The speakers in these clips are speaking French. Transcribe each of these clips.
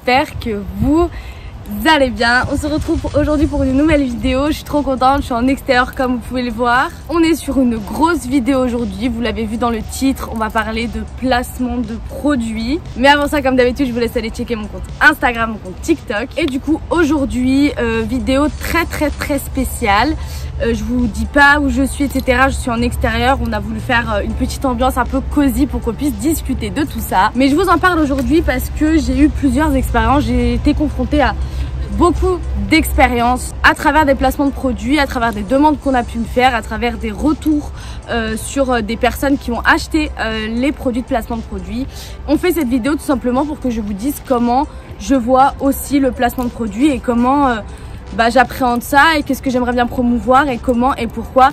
j'espère que vous allez bien. On se retrouve aujourd'hui pour une nouvelle vidéo. Je suis trop contente, je suis en extérieur comme vous pouvez le voir. On est sur une grosse vidéo aujourd'hui, vous l'avez vu dans le titre, on va parler de placement de produits. Mais avant ça, comme d'habitude, je vous laisse aller checker mon compte Instagram, mon compte TikTok. Et du coup, aujourd'hui, vidéo très spéciale. Je vous dis pas où je suis, etc. Je suis en extérieur. On a voulu faire une petite ambiance un peu cosy pour qu'on puisse discuter de tout ça. Mais je vous en parle aujourd'hui parce que j'ai eu plusieurs expériences. J'ai été confrontée à beaucoup d'expériences à travers des placements de produits, à travers des demandes qu'on a pu me faire, à travers des retours sur des personnes qui ont acheté les produits de placement de produits. On fait cette vidéo tout simplement pour que je vous dise comment je vois aussi le placement de produits et comment j'appréhende ça et qu'est-ce que j'aimerais bien promouvoir et comment et pourquoi.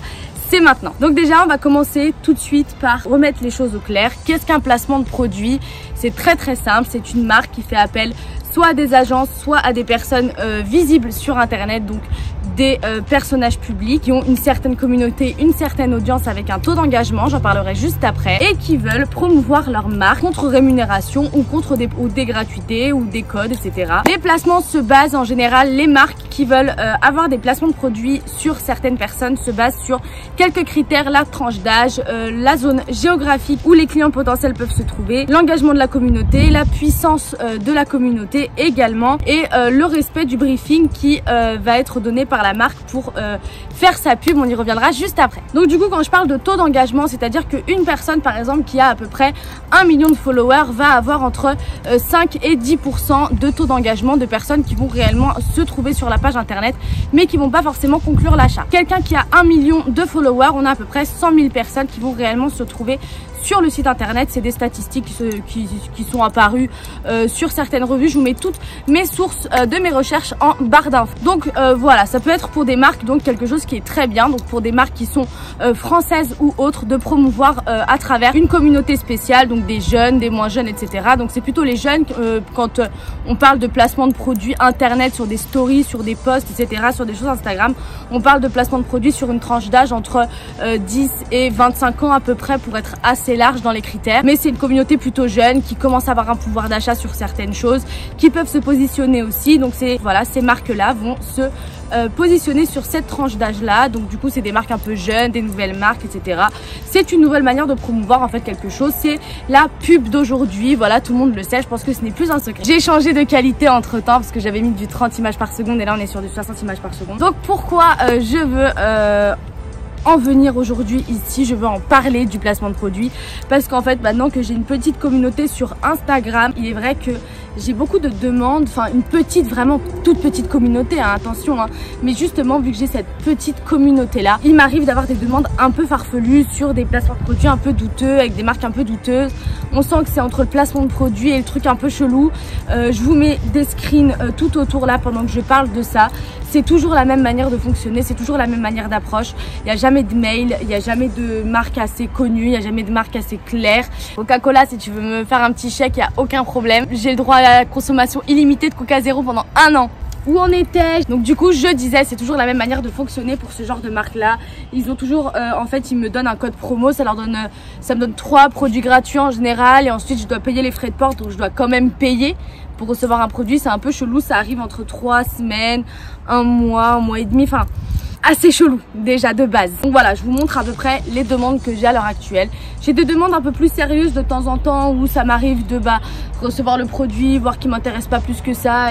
C'est maintenant. Donc déjà, on va commencer tout de suite par remettre les choses au clair. Qu'est-ce qu'un placement de produit? C'est très simple. C'est une marque qui fait appel soit à des agences, soit à des personnes visibles sur internet, donc des personnages publics qui ont une certaine communauté, une certaine audience avec un taux d'engagement, j'en parlerai juste après, et qui veulent promouvoir leur marque contre rémunération ou contre des gratuités ou des codes, etc. Les placements se basent en général, les marques qui veulent avoir des placements de produits sur certaines personnes se basent sur quelques critères: la tranche d'âge, la zone géographique où les clients potentiels peuvent se trouver, l'engagement de la communauté, la puissance de la communauté également, et le respect du briefing qui va être donné par la marque pour faire sa pub. On y reviendra juste après. Donc du coup, quand je parle de taux d'engagement, c'est-à-dire qu'une personne par exemple qui a à peu près 1 million de followers va avoir entre 5 et 10% de taux d'engagement de personnes qui vont réellement se trouver sur la page internet mais qui vont pas forcément conclure l'achat. Quelqu'un qui a 1 million de followers, on a à peu près 100 000 personnes qui vont réellement se trouver sur le site internet. C'est des statistiques qui sont apparues sur certaines revues. Je vous mets toutes mes sources de mes recherches en barre d'infos. Donc voilà, ça peut être pour des marques, donc quelque chose qui est très bien, donc pour des marques qui sont françaises ou autres, de promouvoir à travers une communauté spéciale, donc des jeunes, des moins jeunes, etc. Donc c'est plutôt les jeunes quand on parle de placement de produits internet sur des stories, sur des posts, etc., sur des choses Instagram. On parle de placement de produits sur une tranche d'âge entre 10 et 25 ans à peu près, pour être assez large dans les critères. Mais c'est une communauté plutôt jeune qui commence à avoir un pouvoir d'achat sur certaines choses, qui peuvent se positionner aussi. Donc c'est voilà, ces marques là vont se positionner sur cette tranche d'âge là. Donc du coup, c'est des marques un peu jeunes, des nouvelles marques, etc. C'est une nouvelle manière de promouvoir en fait quelque chose. C'est la pub d'aujourd'hui. Voilà, tout le monde le sait. Je pense que ce n'est plus un secret. J'ai changé de qualité entre temps parce que j'avais mis du 30 images par seconde et là on est sur du 60 images par seconde. Donc pourquoi je veux en venir aujourd'hui ici, je veux en parler du placement de produits parce qu'en fait, maintenant que j'ai une petite communauté sur Instagram, il est vrai que j'ai beaucoup de demandes, enfin une petite, vraiment toute petite communauté, hein, attention, hein, mais justement vu que j'ai cette petite communauté là, il m'arrive d'avoir des demandes un peu farfelues sur des placements de produits un peu douteux, avec des marques un peu douteuses. On sent que c'est entre le placement de produits et le truc un peu chelou. Je vous mets des screens tout autour là pendant que je parle de ça. C'est toujours la même manière de fonctionner, c'est toujours la même manière d'approche. Il n'y a jamais de mail, il n'y a jamais de marque assez connue, il n'y a jamais de marque assez claire. Coca-Cola, si tu veux me faire un petit chèque, il n'y a aucun problème. J'ai le droit à la consommation illimitée de Coca Zéro pendant 1 an. Où en étais-je? Donc du coup, je disais, c'est toujours la même manière de fonctionner pour ce genre de marque là. Ils ont toujours, en fait, ils me donnent un code promo, ça me donne 3 produits gratuits en général, et ensuite je dois payer les frais de port, donc je dois quand même payer pour recevoir un produit. C'est un peu chelou, ça arrive entre 3 semaines, 1 mois et demi, enfin assez chelou déjà de base. Donc voilà, je vous montre à peu près les demandes que j'ai à l'heure actuelle. J'ai des demandes un peu plus sérieuses de temps en temps où ça m'arrive de recevoir le produit, voir qu'il m'intéresse pas plus que ça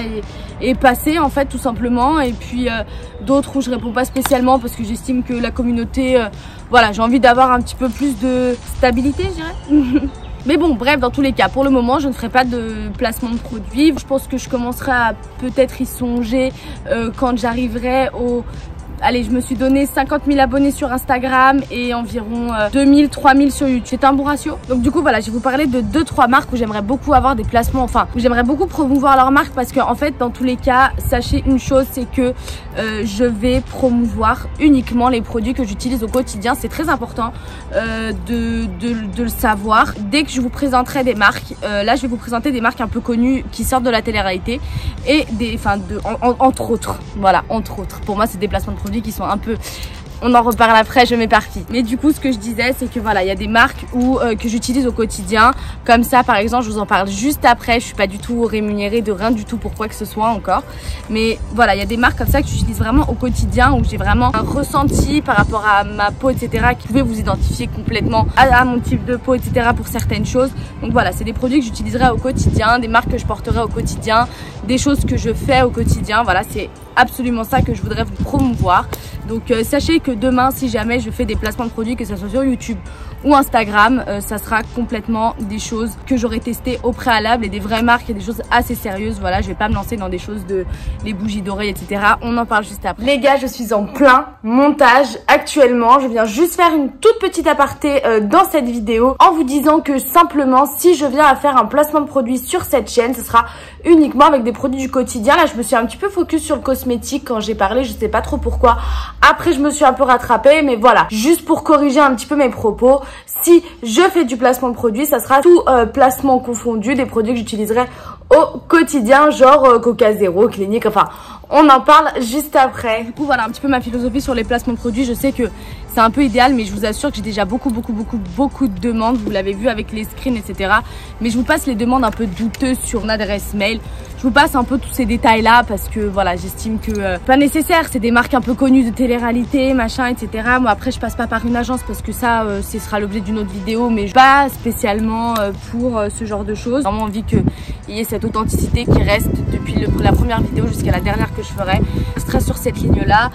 et passer en fait tout simplement. Et puis d'autres où je réponds pas spécialement parce que j'estime que la communauté, voilà, j'ai envie d'avoir un petit peu plus de stabilité, je dirais. Mais bon, bref, dans tous les cas, pour le moment, je ne ferai pas de placement de produits. Je pense que je commencerai à peut-être y songer quand j'arriverai au... Allez, je me suis donné 50 000 abonnés sur Instagram et environ 2000, 3000 sur YouTube. C'est un bon ratio. Donc du coup, voilà, je vais vous parler de 2-3 marques où j'aimerais beaucoup avoir des placements, enfin, où j'aimerais beaucoup promouvoir leur marque parce qu'en fait, dans tous les cas, sachez une chose, c'est que je vais promouvoir uniquement les produits que j'utilise au quotidien. C'est très important de le savoir. Dès que je vous présenterai des marques, là, je vais vous présenter des marques un peu connues qui sortent de la télé-réalité et des, enfin, entre autres. Voilà, entre autres. Pour moi, c'est des placements de produits qui sont un peu on en reparle après, je m'éparpille. Mais du coup, ce que je disais, c'est que voilà, il y a des marques que j'utilise au quotidien. Comme ça, par exemple, je vous en parle juste après. Je suis pas du tout rémunérée de rien du tout pour quoi que ce soit encore. Mais voilà, il y a des marques comme ça que j'utilise vraiment au quotidien, où j'ai vraiment un ressenti par rapport à ma peau, etc., qui pouvait vous identifier complètement à mon type de peau, etc., pour certaines choses. Donc voilà, c'est des produits que j'utiliserai au quotidien, des marques que je porterai au quotidien, des choses que je fais au quotidien. Voilà, c'est absolument ça que je voudrais vous promouvoir. Donc sachez que demain, si jamais je fais des placements de produits, que ce soit sur YouTube ou Instagram, ça sera complètement des choses que j'aurais testées au préalable et des vraies marques et des choses assez sérieuses. Voilà, je vais pas me lancer dans des choses de les bougies d'oreilles, etc. On en parle juste après. Les gars, je suis en plein montage actuellement. Je viens juste faire une toute petite aparté dans cette vidéo en vous disant que simplement, si je viens à faire un placement de produit sur cette chaîne, ce sera uniquement avec des produits du quotidien. Là, je me suis un petit peu focus sur le cosmétique quand j'ai parlé, je sais pas trop pourquoi. Après, je me suis un peu rattrapée, mais voilà, juste pour corriger un petit peu mes propos. Si je fais du placement de produits, ça sera tout placement confondu, des produits que j'utiliserai au quotidien, genre Coca Zéro, Clinique, enfin, on en parle juste après. Du coup, voilà un petit peu ma philosophie sur les placements de produits. Je sais que c'est un peu idéal, mais je vous assure que j'ai déjà beaucoup de demandes. Vous l'avez vu avec les screens, etc. Mais je vous passe les demandes un peu douteuses sur mon adresse mail. Je vous passe un peu tous ces détails-là parce que voilà, j'estime que pas nécessaire. C'est des marques un peu connues de télé-réalité, machin, etc. Moi, après, je passe pas par une agence parce que ça, ce sera l'objet d'une autre vidéo, mais pas spécialement pour ce genre de choses. J'ai vraiment envie qu'il y ait cette authenticité qui reste depuis la première vidéo jusqu'à la dernière que je ferai. Je serai sur cette ligne-là.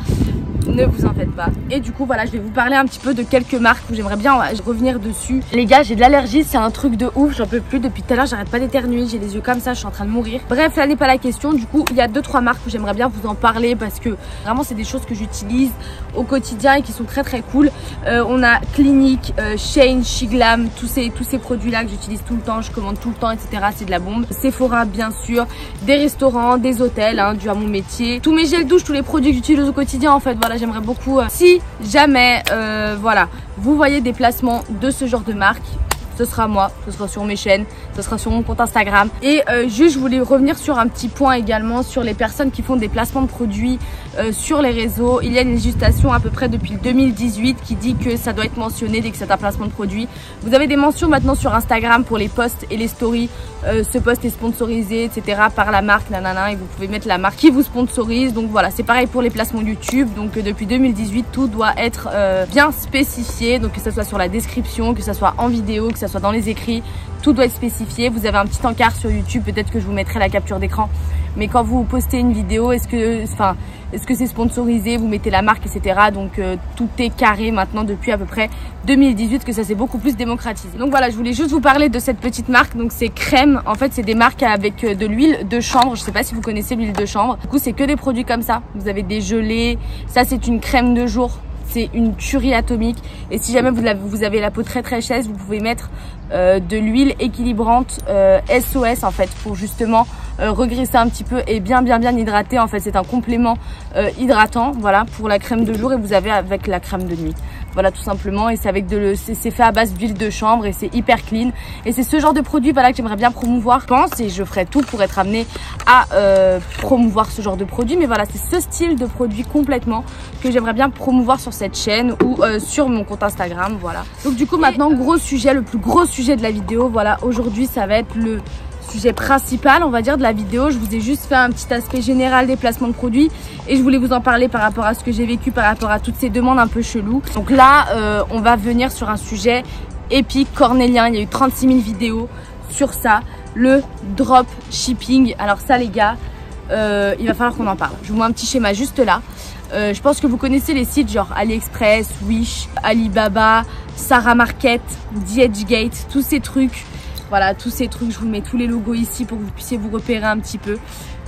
Ne vous en faites pas. Et du coup voilà, je vais vous parler un petit peu de quelques marques où j'aimerais bien revenir dessus. Les gars, j'ai de l'allergie, c'est un truc de ouf, j'en peux plus depuis tout à l'heure, j'arrête pas d'éternuer, j'ai les yeux comme ça, je suis en train de mourir. Bref, là n'est pas la question. Du coup, il y a 2-3 marques où j'aimerais bien vous en parler parce que vraiment c'est des choses que j'utilise au quotidien et qui sont très cool. On a Clinique, Shane, Shiglam, tous ces produits là que j'utilise tout le temps, je commande tout le temps, etc. C'est de la bombe. Sephora bien sûr, des restaurants, des hôtels, hein, dû à mon métier. Tous mes gels douche, tous les produits que j'utilise au quotidien en fait, voilà. J'aimerais beaucoup, si jamais, voilà, vous voyez des placements de ce genre de marque, ce sera moi, ce sera sur mes chaînes, ce sera sur mon compte Instagram. Et juste, je voulais revenir sur un petit point également sur les personnes qui font des placements de produits sur les réseaux. Il y a une législation à peu près depuis le 2018 qui dit que ça doit être mentionné dès que c'est un placement de produit. Vous avez des mentions maintenant sur Instagram pour les posts et les stories. Ce post est sponsorisé, etc. par la marque, nanana, et vous pouvez mettre la marque qui vous sponsorise. Donc voilà, c'est pareil pour les placements YouTube. Donc depuis 2018, tout doit être bien spécifié. Donc que ce soit sur la description, que ce soit en vidéo, que ce soit dans les écrits, tout doit être spécifié. Vous avez un petit encart sur YouTube, peut-être que je vous mettrai la capture d'écran. Mais quand vous postez une vidéo, est-ce que c'est sponsorisé, vous mettez la marque, etc. Donc tout est carré maintenant depuis à peu près 2018 que ça s'est beaucoup plus démocratisé. Donc voilà, je voulais juste vous parler de cette petite marque. Donc c'est Crème. En fait, c'est des marques avec de l'huile de chanvre. Je sais pas si vous connaissez l'huile de chanvre. Du coup, c'est que des produits comme ça. Vous avez des gelées. Ça, c'est une crème de jour. C'est une tuerie atomique. Et si jamais vous avez la peau très sèche, vous pouvez mettre de l'huile équilibrante SOS en fait pour justement regraisser un petit peu et bien hydrater. En fait, c'est un complément hydratant, voilà, pour la crème de jour, et vous avez avec la crème de nuit. Voilà, tout simplement. Et c'est avec c'est fait à base d'huile de chanvre et c'est hyper clean. Et c'est ce genre de produit, voilà, que j'aimerais bien promouvoir, je pense, et je ferai tout pour être amenée à promouvoir ce genre de produit. Mais voilà, c'est ce style de produit complètement que j'aimerais bien promouvoir sur cette chaîne ou sur mon compte Instagram, voilà. Donc du coup, maintenant, gros sujet, le plus gros sujet de la vidéo, voilà. Aujourd'hui, ça va être le sujet principal, on va dire, de la vidéo. Je vous ai juste fait un petit aspect général des placements de produits et je voulais vous en parler par rapport à ce que j'ai vécu, par rapport à toutes ces demandes un peu cheloues. Donc là, on va venir sur un sujet épique, cornélien. Il y a eu 36 000 vidéos sur ça, le drop shipping. Alors ça, les gars, il va falloir qu'on en parle. Je vous mets un petit schéma juste là. Je pense que vous connaissez les sites genre AliExpress, Wish, Alibaba, Sarah Market, DHgate, tous ces trucs. Voilà, tous ces trucs, je vous mets tous les logos ici pour que vous puissiez vous repérer un petit peu.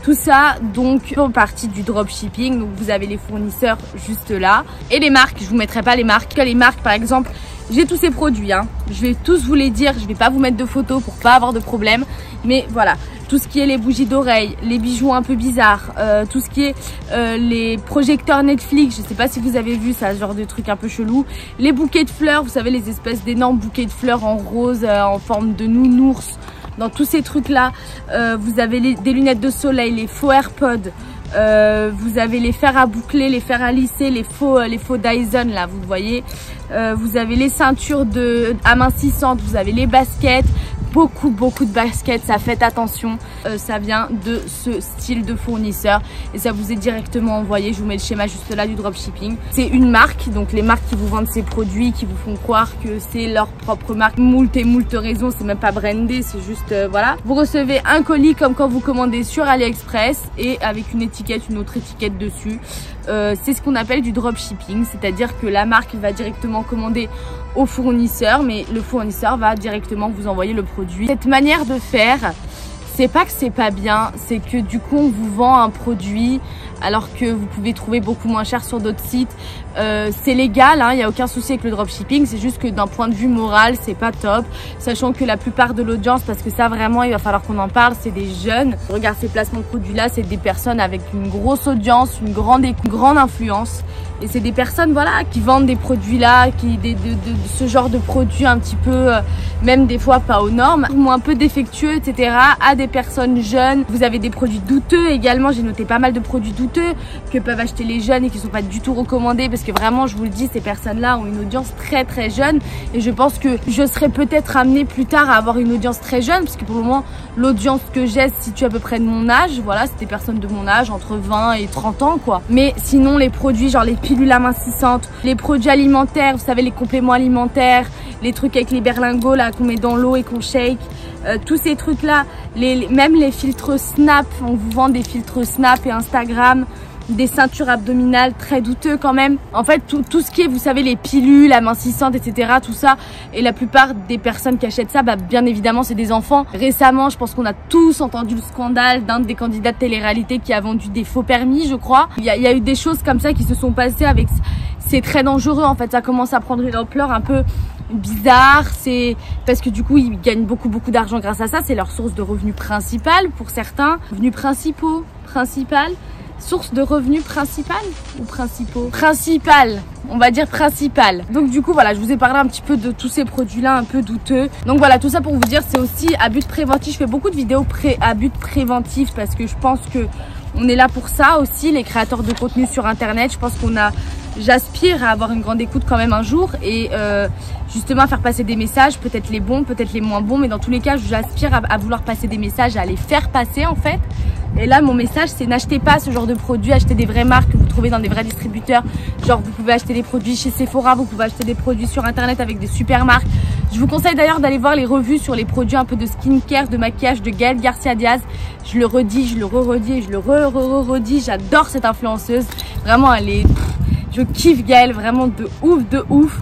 Tout ça, donc, fait partie du dropshipping. Donc, vous avez les fournisseurs juste là. Et les marques, je vous mettrai pas les marques. Les marques, par exemple, j'ai tous ces produits, hein. Je vais tous vous les dire. Je vais pas vous mettre de photos pour pas avoir de problème. Mais voilà, tout ce qui est les bougies d'oreilles, les bijoux un peu bizarres, tout ce qui est les projecteurs Netflix, je sais pas si vous avez vu ça, ce genre de truc un peu chelou. Les bouquets de fleurs, vous savez, les espèces d'énormes bouquets de fleurs en rose, en forme de nounours. Dans tous ces trucs là, vous avez des lunettes de soleil, les faux AirPods, vous avez les fers à boucler, les fers à lisser, les faux Dyson là, vous voyez. Vous avez les ceintures amincissantes, vous avez les baskets, beaucoup de baskets, ça, faites attention, ça vient de ce style de fournisseur et ça vous est directement envoyé. Je vous mets le schéma juste là du dropshipping. C'est une marque, donc les marques qui vous vendent ces produits, qui vous font croire que c'est leur propre marque, moult raisons, c'est même pas brandé, c'est juste voilà. Vous recevez un colis comme quand vous commandez sur AliExpress et avec une étiquette, une autre étiquette dessus. C'est ce qu'on appelle du dropshipping, c'est-à-dire que la marque va directement commander au fournisseur, mais le fournisseur va directement vous envoyer le produit. Cette manière de faire, c'est pas que c'est pas bien, c'est que du coup on vous vend un produit alors que vous pouvez trouver beaucoup moins cher sur d'autres sites. C'est légal, hein, y a aucun souci avec le dropshipping, c'est juste que d'un point de vue moral, c'est pas top, sachant que la plupart de l'audience, parce que ça vraiment il va falloir qu'on en parle, c'est des jeunes. Regarde ces placements de produits là, c'est des personnes avec une grosse audience, une grande influence. Et c'est des personnes voilà qui vendent des produits là, ce genre de produits un petit peu, même des fois pas aux normes, ou un peu défectueux, etc. à des personnes jeunes. Vous avez des produits douteux également, j'ai noté pas mal de produits douteux que peuvent acheter les jeunes et qui sont pas du tout recommandés, parce que vraiment je vous le dis, ces personnes là ont une audience très jeune et je pense que je serai peut-être amenée plus tard à avoir une audience très jeune, parce que pour le moment l'audience que j'ai se situe à peu près de mon âge, voilà, c'est des personnes de mon âge, entre 20 et 30 ans quoi. Mais sinon les produits genre les pilules amincissantes, les produits alimentaires, vous savez les compléments alimentaires, les trucs avec les berlingots là qu'on met dans l'eau et qu'on shake, tous ces trucs là, même les filtres Snap, on vous vend des filtres Snap et Instagram, des ceintures abdominales très douteux quand même. En fait tout ce qui est, vous savez, les pilules amincissantes, etc., tout ça, et la plupart des personnes qui achètent ça, bah, bien évidemment c'est des enfants. Récemment je pense qu'on a tous entendu le scandale d'un des candidats de télé-réalité qui a vendu des faux permis, je crois. Il y a eu des choses comme ça qui se sont passées avec, c'est très dangereux en fait, ça commence à prendre une ampleur un peu bizarre, c'est parce que du coup ils gagnent beaucoup d'argent grâce à ça, c'est leur source de revenus principale pour certains, revenus principaux, source de revenus principale ou principaux, principal, on va dire principal. Donc du coup voilà, je vous ai parlé un petit peu de tous ces produits là un peu douteux. Donc voilà, tout ça pour vous dire, c'est aussi à but préventif. Je fais beaucoup de vidéos à but préventif parce que je pense que on est là pour ça aussi, les créateurs de contenu sur internet. Je pense j'aspire à avoir une grande écoute quand même un jour et justement à faire passer des messages, peut-être les bons, peut-être les moins bons, mais dans tous les cas j'aspire à vouloir passer des messages, à les faire passer en fait. Et là mon message c'est n'achetez pas ce genre de produits, achetez des vraies marques que vous trouvez dans des vrais distributeurs. Genre vous pouvez acheter des produits chez Sephora, vous pouvez acheter des produits sur internet avec des super marques. Je vous conseille d'ailleurs d'aller voir les revues sur les produits un peu de skincare, de maquillage de Gaëlle Garcia Diaz. Je le redis, je le redis et je le redis, j'adore cette influenceuse. Vraiment je kiffe Gaëlle, vraiment de ouf.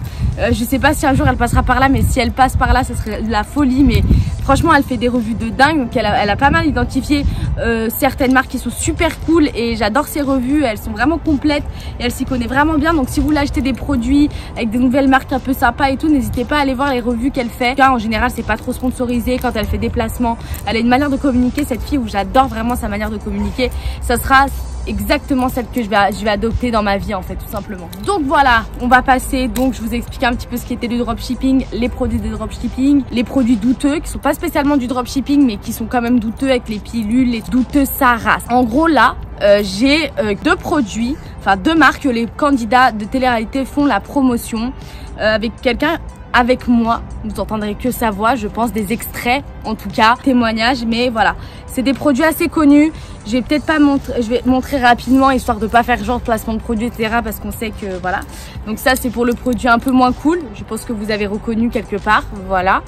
Je sais pas si un jour elle passera par là, mais si elle passe par là, ça serait de la folie. Mais franchement, elle fait des revues de dingue. Donc elle a pas mal identifié certaines marques qui sont super cool et j'adore ces revues. Elles sont vraiment complètes et elle s'y connaît vraiment bien. Donc si vous voulez acheter des produits avec des nouvelles marques un peu sympas et tout, n'hésitez pas à aller voir les revues qu'elle fait. Car en général, c'est pas trop sponsorisé quand elle fait des placements. Elle a une manière de communiquer, cette fille, où j'adore vraiment sa manière de communiquer. Ça sera exactement celle que je vais adopter dans ma vie en fait, tout simplement. Donc voilà, on va passer, donc je vous ai expliqué un petit peu ce qui était du dropshipping, les produits de dropshipping, les produits douteux qui sont pas spécialement du dropshipping mais qui sont quand même douteux, avec les pilules, les douteux sa race. En gros là, j'ai deux produits, enfin deux marques que les candidats de télé-réalité font la promotion avec quelqu'un. Avec moi, vous entendrez que sa voix, je pense, des extraits, en tout cas, témoignages, mais voilà. C'est des produits assez connus. Je vais peut-être pas montrer, je vais montrer rapidement, histoire de pas faire genre placement de produits, etc. parce qu'on sait que, voilà. Donc ça, c'est pour le produit un peu moins cool. Je pense que vous avez reconnu quelque part, voilà.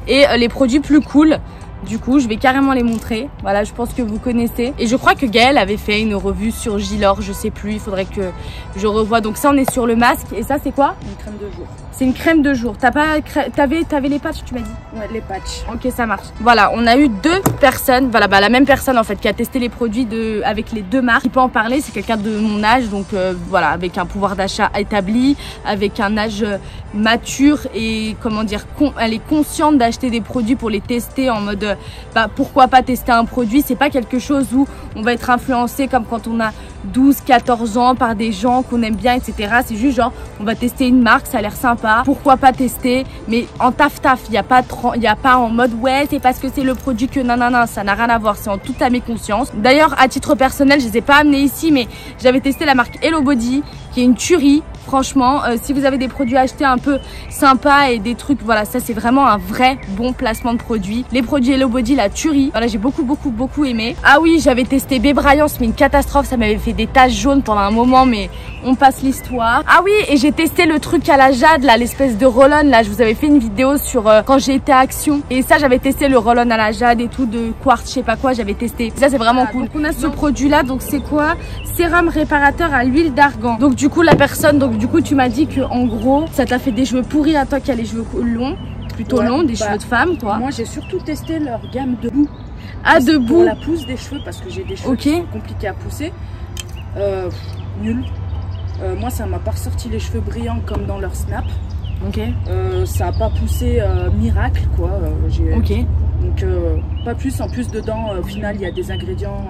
Et les produits plus cool, du coup, je vais carrément les montrer. Voilà, je pense que vous connaissez. Et je crois que Gaëlle avait fait une revue sur Gilor, je sais plus. Il faudrait que je revoie. Donc ça, on est sur le masque. Et ça, c'est quoi? Une crème de jour. C'est une crème de jour. T'avais les patchs, tu m'as dit? Ouais, les patchs. Ok, ça marche. Voilà, on a eu deux personnes. Voilà, bah la même personne en fait qui a testé les produits avec les deux marques. Qui peut en parler, c'est quelqu'un de mon âge. Donc voilà, avec un pouvoir d'achat établi, avec un âge mature et comment dire, elle est consciente d'acheter des produits pour les tester en mode bah pourquoi pas tester un produit. C'est pas quelque chose où on va être influencé comme quand on a 12-14 ans par des gens qu'on aime bien, etc. C'est juste genre, on va tester une marque, ça a l'air sympa, pourquoi pas tester, mais en taf, il n'y a pas en mode ouais, c'est parce que c'est le produit que nanana, ça n'a rien à voir, c'est en toute à mes consciences. D'ailleurs, à titre personnel, je ne les ai pas amenés ici, mais j'avais testé la marque Hello Body, qui est une tuerie. Franchement, si vous avez des produits à acheter un peu sympas et des trucs, voilà, ça c'est vraiment un vrai bon placement de produit. Les produits Hello Body, la tuerie, voilà, j'ai beaucoup aimé. Ah oui, j'avais testé Bébryance, mais une catastrophe, ça m'avait fait des taches jaunes pendant un moment, mais on passe l'histoire. Ah oui, et j'ai testé le truc à la jade, là, l'espèce de roll-on, là, je vous avais fait une vidéo sur quand j'ai été à Action. Et ça, j'avais testé le roll-on à la jade et tout, de quartz, je sais pas quoi, j'avais testé. Ça, c'est vraiment cool. Donc on a ce produit-là, donc c'est quoi? Sérum réparateur à l'huile d'argan. Donc du coup, la personne, donc du coup, tu m'as dit que en gros, ça t'a fait des cheveux pourris à toi qui a les cheveux longs, plutôt longs, des cheveux de femme, toi. Moi, j'ai surtout testé leur gamme debout. Ah, debout. Pour la pousse des cheveux, parce que j'ai des cheveux qui sont compliqués à pousser. Nul. Moi, ça m'a pas ressorti les cheveux brillants comme dans leur snap. Ok. Ça a pas poussé miracle, quoi. Ok. Donc, pas plus. En plus, dedans, au final, il y a des ingrédients.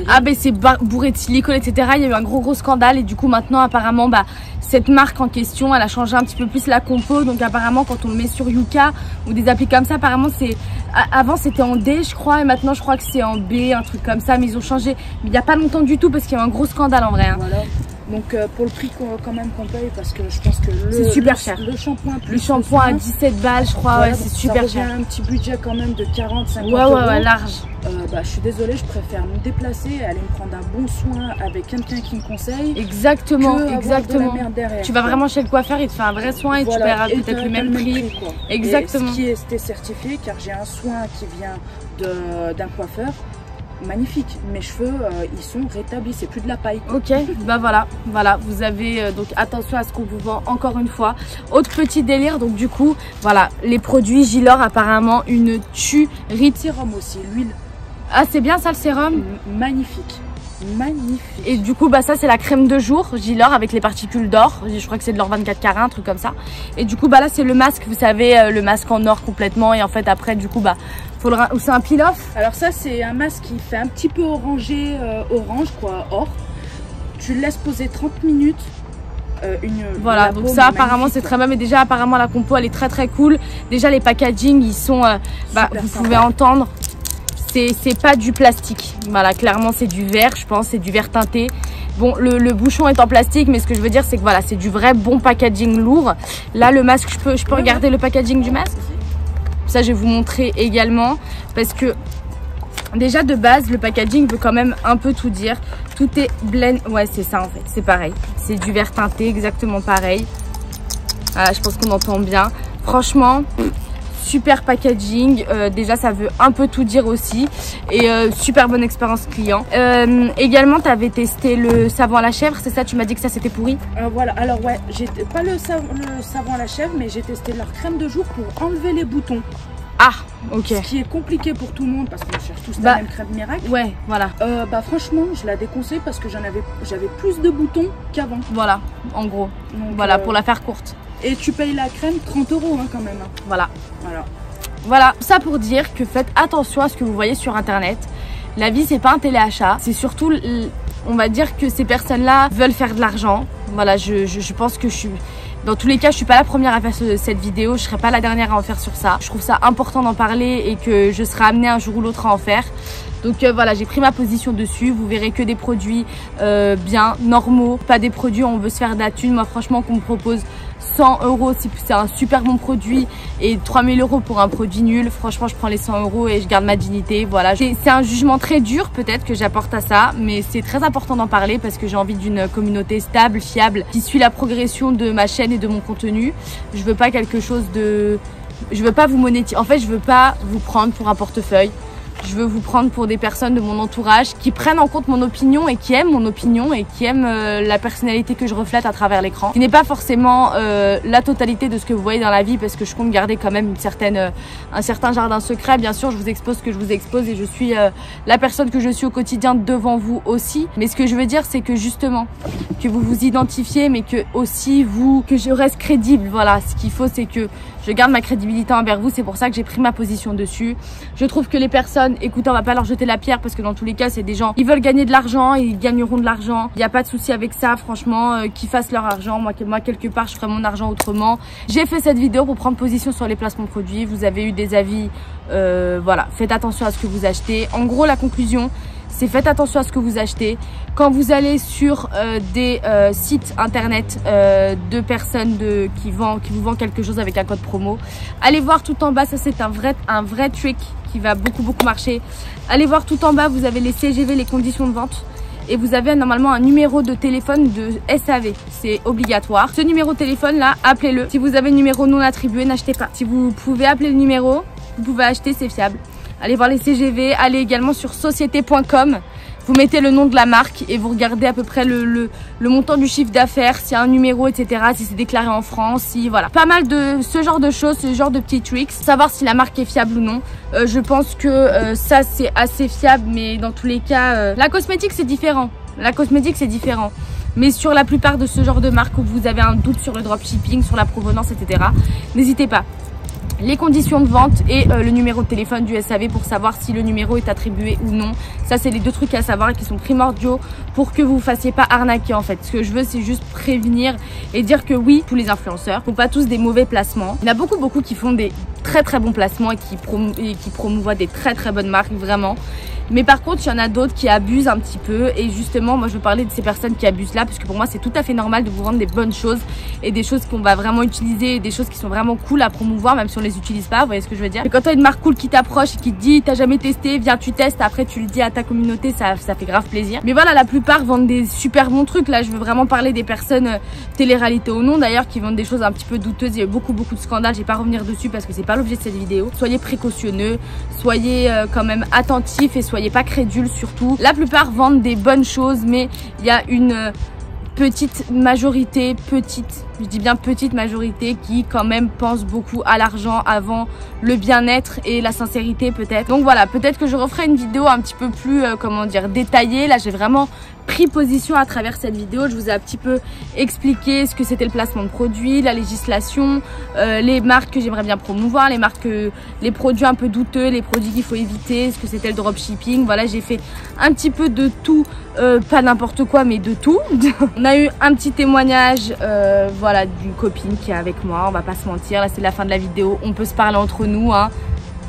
Ah ben c'est bourré de silicone, etc. Il y a eu un gros scandale et du coup maintenant apparemment cette marque en question elle a changé un petit peu plus la compo. Donc apparemment quand on le met sur Yuka ou des applis comme ça, apparemment c'est avant c'était en D je crois et maintenant je crois que c'est en B, un truc comme ça, mais ils ont changé mais il n'y a pas longtemps du tout parce qu'il y a eu un gros scandale en vrai. Voilà. Donc pour le prix quand même qu'on paye, parce que je pense que c'est super cher. Le shampoing à 17 balles je crois, voilà, ouais, c'est super cher. Un petit budget quand même de 40-50 euros. Ouais, large. Je suis désolée, je préfère me déplacer, aller me prendre un bon soin avec quelqu'un qui me conseille. Exactement. Tu vas quoi. Vraiment chez le coiffeur, il te fait un vrai soin et tu paieras peut-être le même prix. Exactement. Et ce qui est certifié, car j'ai un soin qui vient d'un coiffeur. Magnifique, mes cheveux ils sont rétablis, c'est plus de la paille. Ok, voilà, vous avez donc attention à ce qu'on vous vend encore une fois. Autre petit délire, donc du coup, voilà, les produits Gilor apparemment une tuerie. Sérum aussi, l'huile. Ah c'est bien ça le sérum. Magnifique. Et du coup ça c'est la crème de jour Gilor avec les particules d'or, je crois que c'est de l'or 24 carats, un truc comme ça. Et du coup là c'est le masque, vous savez, le masque en or complètement, et en fait après du coup faut ou c'est un peel-off. Alors ça c'est un masque qui fait un petit peu orangé, orange quoi, or. Tu le laisses poser 30 minutes. Voilà, donc ça apparemment c'est très bien, mais déjà apparemment la compo elle est très cool. Déjà les packaging ils sont vous pouvez entendre, c'est pas du plastique, voilà, clairement c'est du verre, je pense, c'est du verre teinté. Bon, le bouchon est en plastique, mais ce que je veux dire c'est que voilà, c'est du vrai bon packaging lourd. Là le masque, je peux regarder le packaging du masque. Ça je vais vous montrer également, parce que déjà de base le packaging veut quand même un peu tout dire. Tout est blend, ouais c'est ça en fait, c'est pareil, c'est du verre teinté, exactement pareil. Voilà, je pense qu'on entend bien, franchement super packaging, déjà ça veut un peu tout dire aussi, et super bonne expérience client. Également tu avais testé le savon à la chèvre, c'est ça? Tu m'as dit que ça c'était pourri. Voilà, alors ouais, j'ai pas le savon à la chèvre, mais j'ai testé leur crème de jour pour enlever les boutons. Ah ok. Ce qui est compliqué pour tout le monde parce qu'on cherche tous la même crème miracle. Ouais, voilà. Franchement je la déconseille parce que j'avais plus de boutons qu'avant. Voilà, en gros. Donc, voilà, pour la faire courte. Et tu payes la crème 30 € hein, quand même. Hein. Voilà, ça pour dire que faites attention à ce que vous voyez sur internet. La vie c'est pas un téléachat, c'est surtout, on va dire que ces personnes-là veulent faire de l'argent. Voilà, je pense que dans tous les cas, je suis pas la première à faire cette vidéo, je serai pas la dernière à en faire sur ça. Je trouve ça important d'en parler et que je serai amenée un jour ou l'autre à en faire. Donc voilà, j'ai pris ma position dessus. Vous verrez que des produits bien, normaux, pas des produits où on veut se faire de la thune. Moi franchement qu'on me propose 100 € si c'est un super bon produit et 3000 € pour un produit nul, franchement je prends les 100 € et je garde ma dignité. Voilà, c'est un jugement très dur peut-être que j'apporte à ça, mais c'est très important d'en parler parce que j'ai envie d'une communauté stable, fiable, qui suit la progression de ma chaîne et de mon contenu. Je veux pas quelque chose de... Je veux pas vous monétiser, en fait je veux pas vous prendre pour un portefeuille. Je veux vous prendre pour des personnes de mon entourage qui prennent en compte mon opinion et qui aiment mon opinion et qui aiment la personnalité que je reflète à travers l'écran. Qui n'est pas forcément la totalité de ce que vous voyez dans la vie, parce que je compte garder quand même un certain jardin secret. Bien sûr, je vous expose ce que je vous expose et je suis la personne que je suis au quotidien devant vous aussi. Mais ce que je veux dire, c'est que justement, que vous vous identifiez, mais que aussi que je reste crédible. Voilà, ce qu'il faut, c'est que je garde ma crédibilité envers vous. C'est pour ça que j'ai pris ma position dessus. Je trouve que les personnes personnes, écoutez, on va pas leur jeter la pierre parce que dans tous les cas c'est des gens, ils veulent gagner de l'argent, ils gagneront de l'argent, il n'y a pas de souci avec ça, franchement, qu'ils fassent leur argent. Moi quelque part je ferai mon argent autrement. J'ai fait cette vidéo pour prendre position sur les placements de produits, vous avez eu des avis, voilà, faites attention à ce que vous achetez. En gros la conclusion, c'est faites attention à ce que vous achetez. Quand vous allez sur des sites internet de personnes qui vous vendent quelque chose avec un code promo, allez voir tout en bas, ça c'est un vrai trick qui va beaucoup marcher. Allez voir tout en bas, vous avez les CGV, les conditions de vente. Et vous avez normalement un numéro de téléphone de SAV, c'est obligatoire. Ce numéro de téléphone là, appelez-le. Si vous avez un numéro non attribué, n'achetez pas. Si vous pouvez appeler le numéro, vous pouvez acheter, c'est fiable. Allez voir les CGV, allez également sur société.com, vous mettez le nom de la marque et vous regardez à peu près le montant du chiffre d'affaires, s'il y a un numéro, etc., si c'est déclaré en France, si voilà. Pas mal de ce genre de choses, ce genre de petits tricks, savoir si la marque est fiable ou non. Je pense que ça c'est assez fiable, mais dans tous les cas, la cosmétique c'est différent. La cosmétique c'est différent. Mais sur la plupart de ce genre de marques où vous avez un doute sur le dropshipping, sur la provenance, etc., n'hésitez pas. Les conditions de vente et le numéro de téléphone du SAV pour savoir si le numéro est attribué ou non. Ça, c'est les deux trucs à savoir et qui sont primordiaux pour que vous ne fassiez pas arnaquer en fait. Ce que je veux, c'est juste prévenir et dire que oui, tous les influenceurs font pas tous des mauvais placements. Il y en a beaucoup qui font des très bons placements et qui promouvoient des très bonnes marques, vraiment. Mais par contre, il y en a d'autres qui abusent un petit peu. Et justement, moi, je veux parler de ces personnes qui abusent là, parce que pour moi, c'est tout à fait normal de vous vendre des bonnes choses et des choses qu'on va vraiment utiliser, et des choses qui sont vraiment cool à promouvoir, même si on les utilise pas. Vous voyez ce que je veux dire? Et quand t'as une marque cool qui t'approche et qui te dit, t'as jamais testé, viens, tu testes. Après, tu le dis à ta communauté, ça fait grave plaisir. Mais voilà, la plupart vendent des super bons trucs. Là, je veux vraiment parler des personnes télé-réalité ou non, d'ailleurs, qui vendent des choses un petit peu douteuses. Il y a eu beaucoup de scandales. Je vais pas revenir dessus parce que c'est pas l'objet de cette vidéo. Soyez précautionneux, soyez quand même attentifs et soyez pas crédules surtout. La plupart vendent des bonnes choses, mais il y a une petite majorité, je dis bien petite majorité, qui quand même pense beaucoup à l'argent avant le bien-être et la sincérité peut-être. Donc voilà, peut-être que je referai une vidéo un petit peu plus, comment dire, détaillée. Là, j'ai vraiment pris position à travers cette vidéo. Je vous ai un petit peu expliqué ce que c'était le placement de produits, la législation, les marques que j'aimerais bien promouvoir, les produits un peu douteux, les produits qu'il faut éviter, ce que c'était le dropshipping. Voilà, j'ai fait un petit peu de tout, pas n'importe quoi, mais de tout. On a eu un petit témoignage, voilà, d'une copine qui est avec moi. On va pas se mentir, là c'est la fin de la vidéo. On peut se parler entre nous, hein.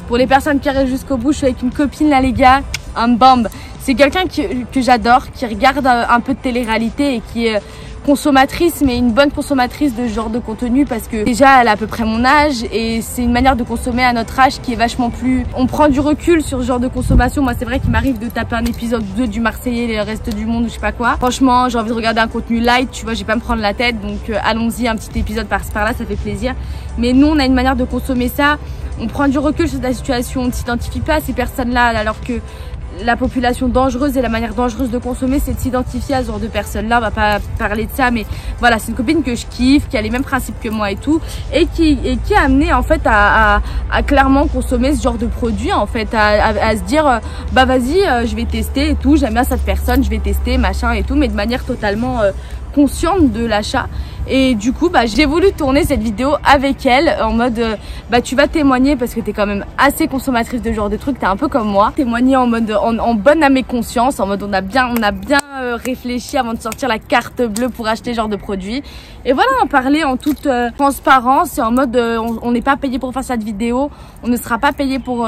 Pour les personnes qui restent jusqu'au bout, je suis avec une copine là, les gars, un bamb. C'est quelqu'un que j'adore, qui regarde un peu de télé-réalité et qui est consommatrice, mais une bonne consommatrice de ce genre de contenu, parce que déjà elle a à peu près mon âge et c'est une manière de consommer à notre âge qui est vachement plus... On prend du recul sur ce genre de consommation. Moi c'est vrai qu'il m'arrive de taper un épisode 2 du Marseillais, le reste du monde ou je sais pas quoi. Franchement j'ai envie de regarder un contenu light, tu vois, j'ai pas me prendre la tête, donc allons-y, un petit épisode par-ci par-là, ça fait plaisir. Mais nous on a une manière de consommer ça, on prend du recul sur la situation, on ne s'identifie pas à ces personnes-là, alors que la population dangereuse et la manière dangereuse de consommer, c'est de s'identifier à ce genre de personnes-là. On va pas parler de ça, mais voilà, c'est une copine que je kiffe, qui a les mêmes principes que moi et tout, et qui est amenée en fait à clairement consommer ce genre de produit, en fait, à se dire bah vas-y, je vais tester et tout, j'aime bien cette personne, je vais tester machin et tout, mais de manière totalement consciente de l'achat. Et du coup bah j'ai voulu tourner cette vidéo avec elle en mode bah tu vas témoigner parce que t'es quand même assez consommatrice de ce genre de trucs, t'es un peu comme moi, témoigner en mode en bonne âme et conscience, en mode on a bien réfléchi avant de sortir la carte bleue pour acheter ce genre de produit. Et voilà, en parler en toute transparence et en mode on n'est pas payé pour faire cette vidéo, on ne sera pas payé pour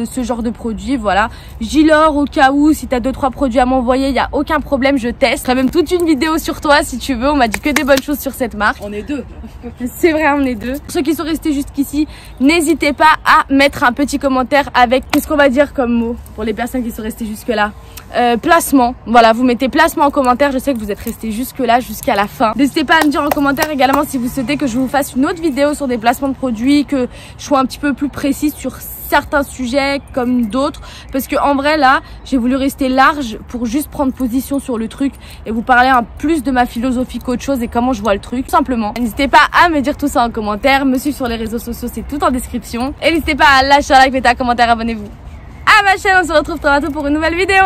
ce genre de produit. Voilà, Gilor, au cas où si t'as 2-3 produits à m'envoyer, il y a aucun problème, je teste. Je ferai même toute une vidéo sur toi si tu veux. On m'a dit que des bonnes choses sur cette marque. On est deux. C'est vrai, on est deux. Pour ceux qui sont restés jusqu'ici, n'hésitez pas à mettre un petit commentaire avec qu'est-ce qu'on va dire comme mot pour les personnes qui sont restées jusque là. Placement, voilà, vous mettez placement en commentaire. Je sais que vous êtes restés jusque là, jusqu'à la fin. N'hésitez pas à me dire en commentaire également si vous souhaitez que je vous fasse une autre vidéo sur des placements de produits, que je sois un petit peu plus précise sur certains sujets comme d'autres, parce que en vrai là j'ai voulu rester large pour juste prendre position sur le truc et vous parler un plus de ma philosophie qu'autre chose et comment je vois le truc, tout simplement. N'hésitez pas à me dire tout ça en commentaire, me suivre sur les réseaux sociaux, c'est tout en description, et n'hésitez pas à lâcher un like, mettez un commentaire, abonnez-vous à ma chaîne. On se retrouve très bientôt pour une nouvelle vidéo.